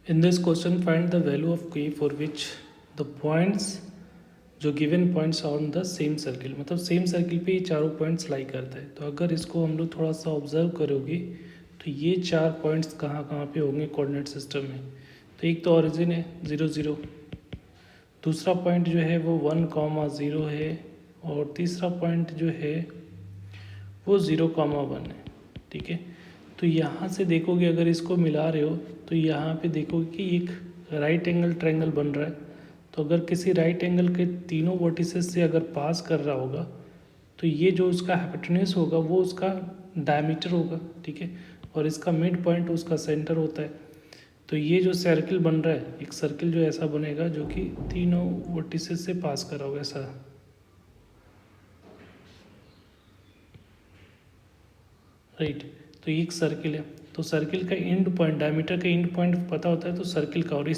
In this question, find the value of k for which the points जो given points on the same circle, मतलब same circle पे ये चारों points लाई करते हैं. तो अगर इसको हम लोग थोड़ा सा ऑब्जर्व करोगे तो ये चार पॉइंट्स कहाँ कहाँ पे होंगे कोऑर्डिनेट सिस्टम में. तो एक तो ओरिजिन है 0 0, दूसरा पॉइंट जो है वो 1 0 है, और तीसरा पॉइंट जो है वो 0 1 है. ठीक है, तो यहाँ से देखोगे अगर इसको मिला रहे हो तो यहाँ पे देखोगे कि एक राइट एंगल ट्रायंगल बन रहा है. तो अगर किसी राइट एंगल के तीनों वर्टिसेस से अगर पास कर रहा होगा तो ये जो उसका हाइपोटेन्यूज होगा वो उसका डायमीटर होगा. ठीक है, और इसका मिड पॉइंट उसका सेंटर होता है. तो ये जो सर्किल बन रहा है, एक सर्किल जो ऐसा बनेगा जो कि तीनों वर्टिसेस से पास कर रहा होगा ऐसा. राइट, तो ये एक सर्किल है. तो सर्किल का एंड पॉइंट, डायमीटर का एंड पॉइंट पता होता है तो सर्किल का, और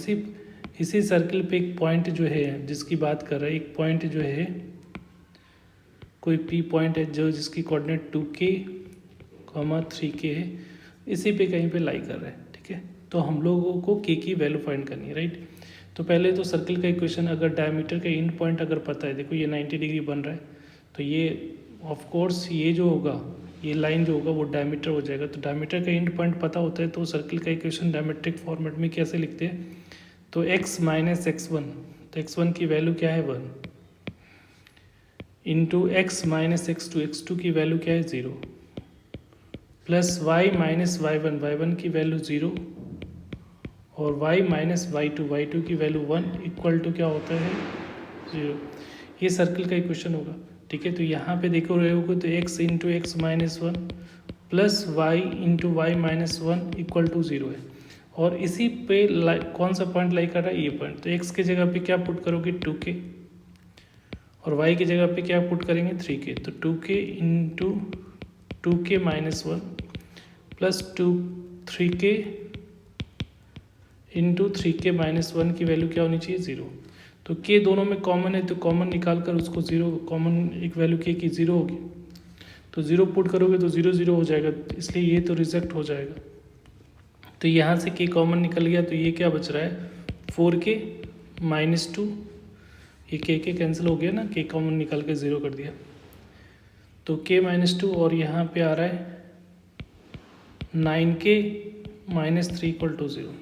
इसी सर्किल पे एक पॉइंट जो है जिसकी बात कर रहा है, एक पॉइंट जो है कोई पी पॉइंट है जो जिसकी कोऑर्डिनेट 2k, 3k है, इसी पे कहीं पे लाई कर रहा है. ठीक है, तो हम लोगों को k की वैल्यू फाइंड करनी है. राइट, तो पहले तो सर्किल का इक्वेशन, अगर डायमीटर का एंड पॉइंट अगर पता है, देखो ये 90 डिग्री बन रहा है, तो ये ऑफ कोर्स ये जो होगा, ये लाइन जो होगा वो डायमीटर हो जाएगा. तो डायमीटर का एंड पॉइंट पता होता है तो सर्किल का इक्वेशन डायमेट्रिक फॉर्मेट में कैसे लिखते हैं, तो x माइनस x1, तो x1 की वैल्यू क्या है 1, इंटू एक्स माइनस x2 की वैल्यू क्या है 0, प्लस y माइनस y1 की वैल्यू 0, और y माइनस y2 की वैल्यू 1 इक्वल टू क्या होता है 0. ये सर्किल का इक्वेशन होगा. ठीक है, तो यहाँ पे देखो रहे होगे तो x into x minus 1 plus y into y minus 1 equal to 0 है. और इसी पे कौन सा पॉइंट लाई कर रहा है, ये पॉइंट. तो x की जगह पे क्या पुट करोगे 2k, और y की जगह पे क्या पुट करेंगे 3k. तो 2k into 2k minus 1 plus 3k into 3k minus 1 की वैल्यू क्या होनी चाहिए 0. तो k दोनों में कॉमन है तो कॉमन निकाल कर उसको 0, कॉमन एक वैल्यू k की 0 होगी, तो 0 पुट करोगे तो 0 0 हो जाएगा, इसलिए ये तो रिजेक्ट हो जाएगा. तो यहाँ से k कॉमन निकल गया, तो ये क्या बच रहा है 4k माइनस 2, ये k कैंसिल हो गया ना, k कॉमन निकल के 0 कर दिया, तो k माइनस 2, और यहाँ पे आ रहा है 9k माइनस 3 इक्वल टू 0.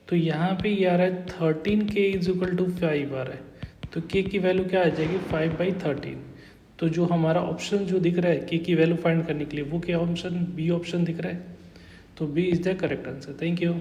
तो यहाँ पे ये आ रहा है 13k इज इक्वल टू 5 आ रहा है. तो k की वैल्यू क्या आ जाएगी 5/13. तो जो हमारा ऑप्शन जो दिख रहा है k की वैल्यू फाइंड करने के लिए, वो क्या ऑप्शन, बी ऑप्शन दिख रहा है. तो B is the correct answer. Thank you.